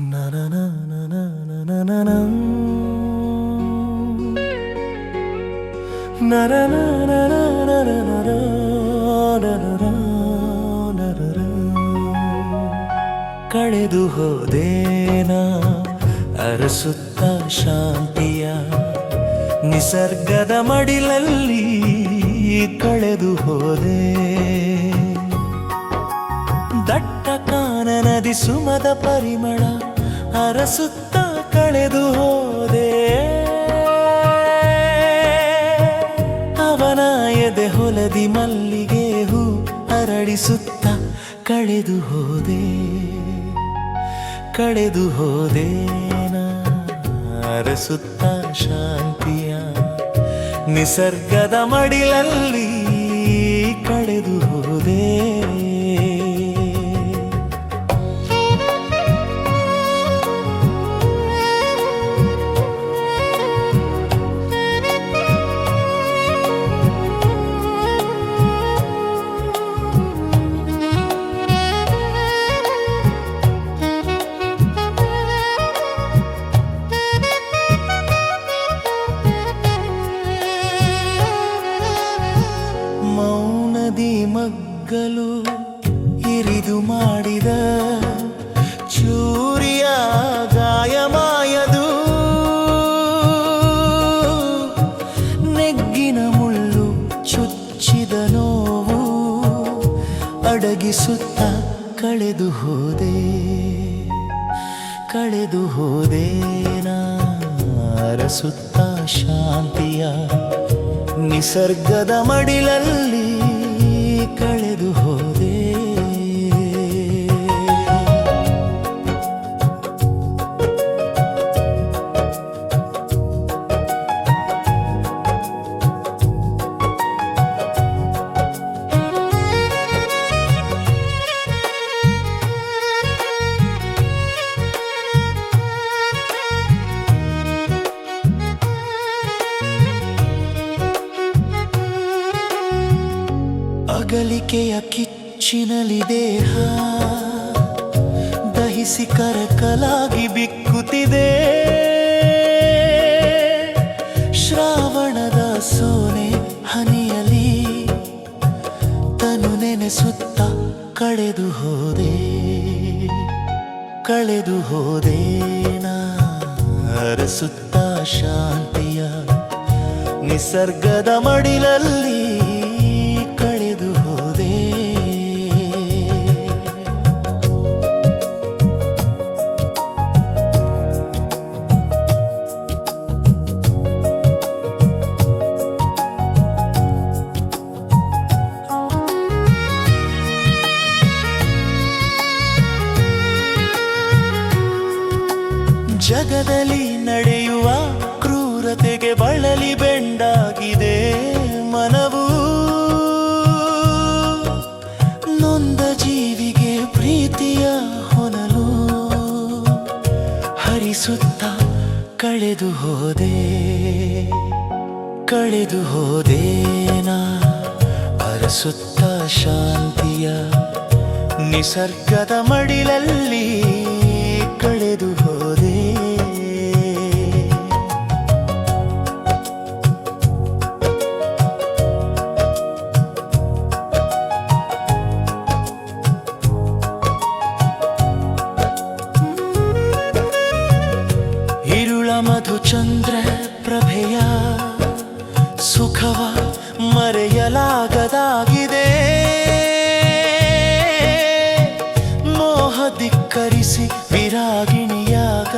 na na na na na na na na na na na na na ಕಳೆದು ಹೋದೇನಾ ಅರಸುತ್ತ ಶಾಂತಿಯ ನಿಸರ್ಗದ ಮಡಿಲಲ್ಲಿ ಕಳೆದು ಹೋದೆ ದಟ್ಟ ಕಾನನದಿ ಸುಮದ ಪರಿಮಳ ಅರಸುತ್ತ ಕಳೆದು ಹೋದೆ ಅವನ ಎದೆ ಹೊಲದಿ ಮಲ್ಲಿಗೆ ಹೂ ಅರಳಿಸುತ್ತ ಕಳೆದು ಹೋದೆ ಕಳೆದು ಹೋದೇನಾ ಅರಸುತ್ತ ಶಾಂತಿಯ ನಿಸರ್ಗದ ಮಡಿಲಲ್ಲಿ ಕಳೆದು ಹೋದೆ ಮೌನದಿ ಮಗ್ಗಲು ಇರಿದು ಮಾಡಿದ ಚೂರಿಯ ಗಾಯಮಾಯದು ನೆಗ್ಗಿನ ಮುಳ್ಳು ಚುಚ್ಚಿದ ನೋವು ಅಡಗಿಸುತ್ತ ಕಳೆದು ಹೋದೆ ಕಳೆದು ಹೋದೇನಾ ಅರಸುತ್ತ ಶಾಂತಿಯ ನಿಸರ್ಗದ ಮಡಿಲಲ್ಲಿ ಕಳೆದು ಹೋದೆ ಅಗಲಿಕೆಯ ಕಿಚ್ಚಿನಲಿ ದೇಹ ದಹಿಸಿ ಕರಕಲಾಗಿ ಬಿಕ್ಕುತ್ತಿದೆ ಶ್ರಾವಣದ ಸೋನೆ ಹನಿಯಲಿ ತನು ನೆನೆಸುತ್ತ ಕಳೆದು ಹೋದೆ ಕಳೆದು ಹೋದೇನಾ ಅರಸುತ್ತ ಶಾಂತಿಯ ನಿಸರ್ಗದ ಮಡಿಲಲ್ಲಿ ಕಳೆದು ಹೋದೆ ಜಗದಲ್ಲಿ ನಡೆಯುವ ಕ್ರೂರತೆಗೆ ಬಳಲಿ ಬೆಂಡಾಗಿದೆ ಮನವು ನೊಂದ ಜೀವಿಗೆ ಪ್ರೀತಿಯ ಹೊನಲು ಹರಿಸುತ್ತ ಕಳೆದು ಹೋದೆ ಕಳೆದು ಹೋದೇನಾ ಅರಸುತ್ತ ಶಾಂತಿಯ ನಿಸರ್ಗದ ಮಡಿಲಲ್ಲಿ ಕಳೆದು ಹೋದೆ ಇರುಳ ಮಧುಚಂದ್ರ ಪ್ರಭೆಯ ಸುಖವ ಮರೆಯಲಾಗದಾಗಿದೆ ಮೋಹ ಧಿಕ್ಕರಿಸಿ ವಿರಾಗಿಣಿಯಾಗ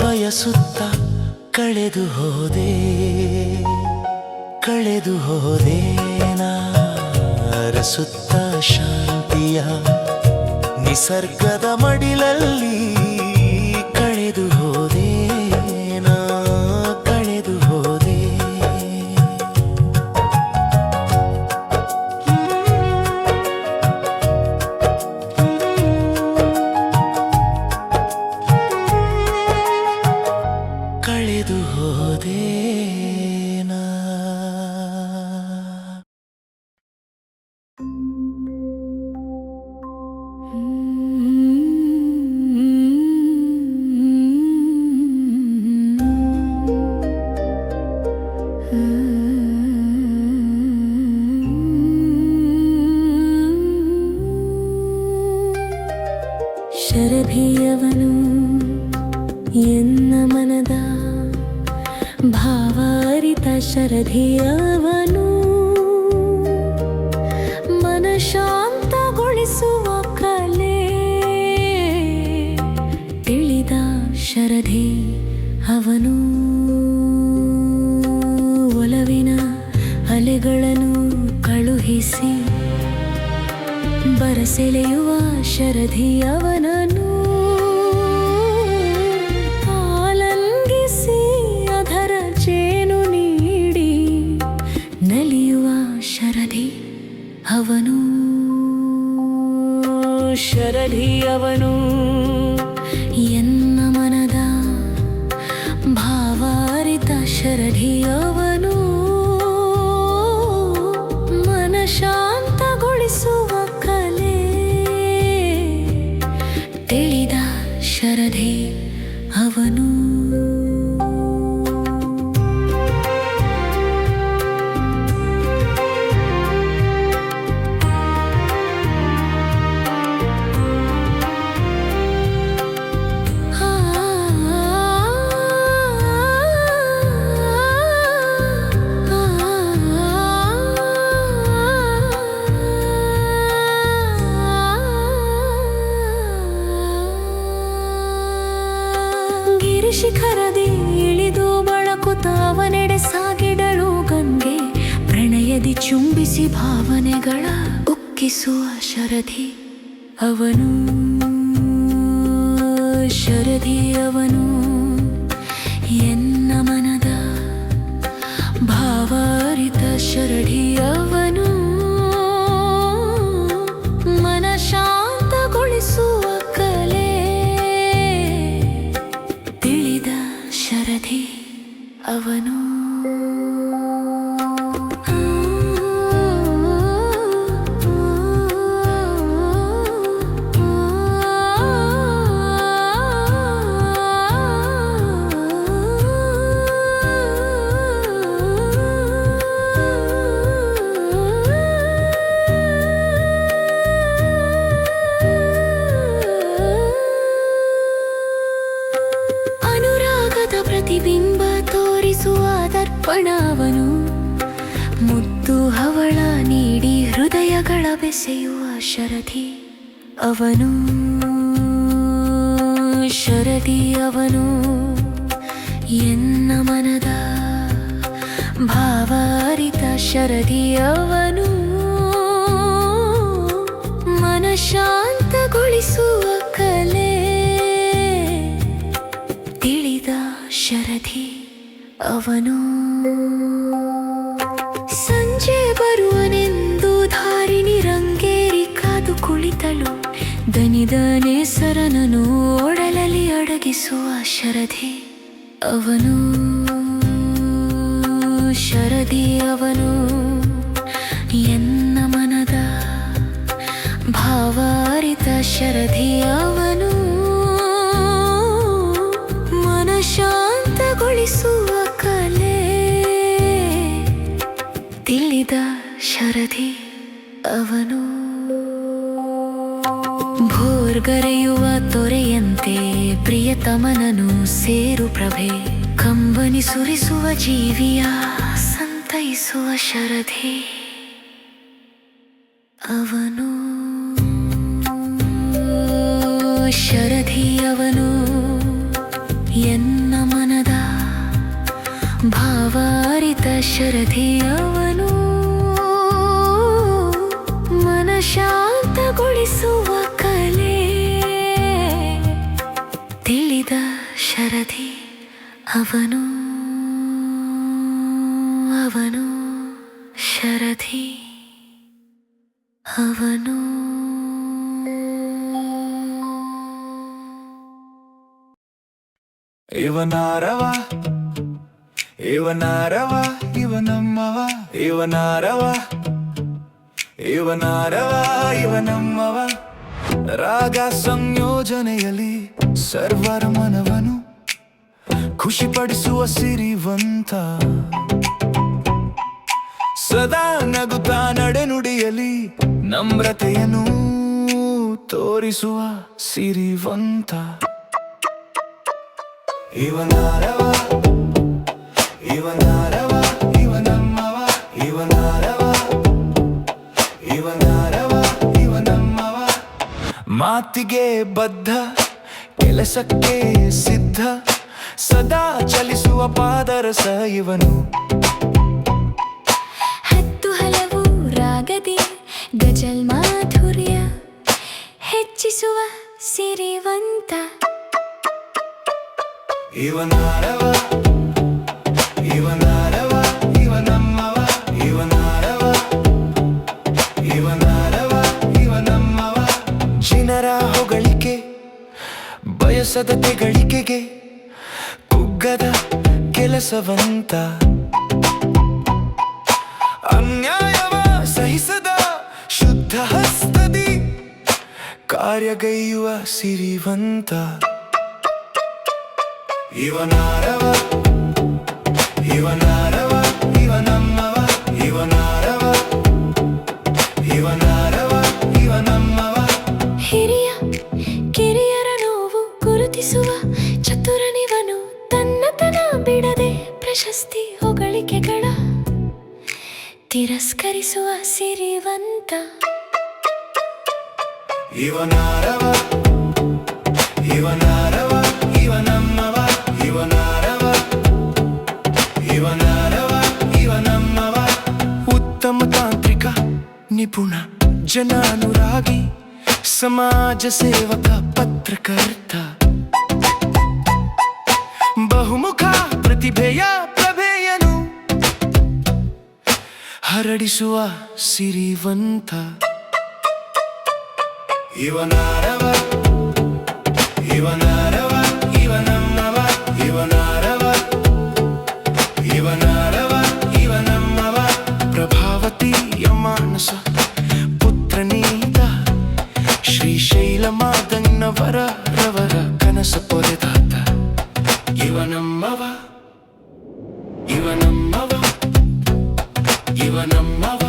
ಬಯಸುತ್ತ ಕಳೆದು ಹೋದೆ ಕಳೆದು ಹೋದೇನಾ ಅರಸುತ್ತ ಶಾಂತಿಯ ನಿಸರ್ಗದ ಮಡಿಲಲ್ಲಿ ಕಳೆದು ಹೋದೇನಾ ಕಳೆದು ಹೋದೆ ಕಳೆದು ಹೋದೇನಾ ಶರಧಿಯವನು ಎನ್ನ ಮನದ ಭಾವಾರಿತ ಶರಧಿಯವನು ಮನ ಶಾಂತಗೊಳಿಸುವ ಕಲೆ ತಿಳಿದ ಶರಧಿ ಅವನು ಒಲವಿನ ಅಲೆಗಳನ್ನು ಕಳುಹಿಸಿ ಬರಸೆಳೆಯುವ ಶರಧಿ ಅವನನ್ನು ಆಲಂಗಿಸಿ ಅದರ ಜೇನು ನೀಡಿ ನಲಿಯುವ ಶರಧಿ ಅವನು ಶರಧಿ ಅವನು ಎನ್ನ ಮನದ ಭಾವಾರಿತ ಶರಧಿ ಅವನು ಮನ ಶಾಂತಗೊಳಿಸುವ ಕಲೆ ತಿಳಿದ ಶರಧಿ ಅವನು ಶಿಖರದಿ ಇಳಿದು ಬಳಕುತ್ತ ಅವನೆಡೆ ಸಾಗಿಡಳು ಗಂಗೆ ಪ್ರಣಯದಿ ಚುಂಬಿಸಿ ಭಾವನೆಗಳ ಉಕ್ಕಿಸುವ ಶರಧಿ ಅವನು ಶರಧಿ ಅವನು ಎನ್ನ ಮನದ ಭಾವಾರಿತ ಶರಧಿ ಅವನು ಮನ ಶಾಂತಗೊಳಿಸುವ ಕಲೆ ಶರಧಿ ಅವನು ಪ್ರತಿಬಿಂಬ ತೋರಿಸುವ ದರ್ಪಣವನು ಮುದ್ದು ಹವಳ ನೀಡಿ ಹೃದಯಗಳ ಬೆಸೆಯುವ ಶರಧಿ ಅವನು ಶರಧಿ ಅವನು ಎನ್ನ ಮನದ ಭಾವಾರಿತ ಶರಧಿ ಅವನು ಮನ ಶಾಂತಗೊಳಿಸುವ ಕಲೆ ತಿಳಿದ ಶರಧಿ ಅವನು ಸಂಜೆ ಬರುವನೆಂದು ಧಾರಿಣಿ ರಂಗೇರಿ ಕಾದು ಕುಳಿತಳು ದನಿದನೆ ಸರನನು ಒಡಲಲ್ಲಿ ಅಡಗಿಸುವ ಶರಧಿ ಅವನು ಶರಧಿ ಅವನು ಎನ್ನ ಮನದ ಭಾವಾರಿತ ಶರಧಿ ಅವನು ಶಾಂತಗೊಳಿಸುವ ಕಲೆ ತಿಳಿದ ಶರಧಿ ಅವನು ಭೋರ್ಗರೆಯುವ ತೊರೆಯಂತೆ ಪ್ರಿಯತಮನನು ಸೇರು ಪ್ರಭೆ ಕಂಬನಿ ಸುರಿಸುವ ಜೀವಿಯ ಸಂತೈಸುವ ಶರಧಿ ಅವನು ಶರಧಿ ಅವನು ಎನ್ನ ಮನದ ಭಾವಾರಿತ ಶರಧಿ ಅವನು ಮನ ಶಾಂತಗೊಳಿಸುವ ಕಲೆ ತಿಳಿದ ಶರಧಿ ಅವನು ಅವನು ಶರಧಿ ಅವನು ಇವನಾರವ ಇವನಾರವ ಇವನಮ್ಮವ ಇವನಾರವ ಇವನಾರವ ಇವನಮ್ಮವ ರಾಗ ಸಂಯೋಜನೆಯಲ್ಲಿ ಸರ್ವರ ಮನವನು ಖುಷಿಪಡಿಸುವ ಸಿರಿವಂತ ಸದಾ ನಗುತ್ತಾ ನಡೆನುಡಿಯಲಿ ನಮ್ರತೆಯನ್ನು ತೋರಿಸುವ ಸಿರಿವಂತ ಇವನಾರವ ಇವನಾರವ ಇವನಮ್ಮವ ಇವನಾರವ ಇವನಾರವ ಇವನಮ್ಮವ ಮಾತಿಗೆ ಬದ್ಧ ಕೆಲಸಕ್ಕೆ ಸಿದ್ಧ ಸದಾ ಚಲಿಸುವ ಪಾದರಸ ಇವನು ಹತ್ತು ಹಲವು ರಾಗದಿ ಗಜಲ್ ಮಾಧುರ್ಯ ಹೆಚ್ಚಿಸುವ ಸಿರಿವಂತ ಇವನಾರವ ಇವನಾರವ ಇವನಮ್ಮವ ಇವನಾರವ ಇವನಾರವ ಇವನಮ್ಮವ ಜನರ ಹೊಗಳಿಕೆ ಬಯಸದ ತೆಗಳಿಕೆಗೆ ಕುಗ್ಗದ ಕೆಲಸವಂತ ಅನ್ಯಾಯವ ಸಹಿಸದ ಶುದ್ಧ ಹಸ್ತದಿ ಕಾರ್ಯಗೈಯುವ ಸಿರಿವಂತ ಇವನಾರವ ಇವನಾರವ ಇವನಮ್ಮವ ಇವನಾರವ ಇವನಾರವ ಇವನಮ್ಮವ ಹಿರಿಯ ಕಿರಿಯರ ನೋವು ಗುರುತಿಸುವ ಚತುರನಿವನು ತನ್ನತನ ಬಿಡದೆ ಪ್ರಶಸ್ತಿ ಹೊಗಳಿಕೆಗಳ ತಿರಸ್ಕರಿಸುವ ಸಿರಿವಂತ ಇವನಾರವ ಇವನಾರವ ಇವನಮ್ಮವ ಇವನಾರವ ಇವನಾರವ ಇವನಮ್ಮವ ಉತ್ತಮ ತಾಂತ್ರಿಕ ನಿಪುಣ ಜನಾನುರಾಗಿ ಸಮಾಜ ಸೇವಕ ಪತ್ರಕರ್ತ ಬಹುಮುಖ ಪ್ರತಿಭೆಯ ಪ್ರಭೆಯನು ಹರಡಿಸುವ ಸಿರಿವಂತ ಇವನಾರವ ಇವನಾರವ ಇವನಮ್ಮವ ಇವನಾರವ ಇವನಾರವ ಇವನಮ್ಮವ ಪ್ರಭಾವತಿಯ ಮಾನಸ ಪುತ್ರನೀತ ಶ್ರೀಶೈಲ ಮಾದನ್ನವರ ರವರ ಕನಸ ಪೊರೆದಾತ ಇವನಮ್ಮವ ಇವನಮ್ಮವ ಇವನಮ್ಮವ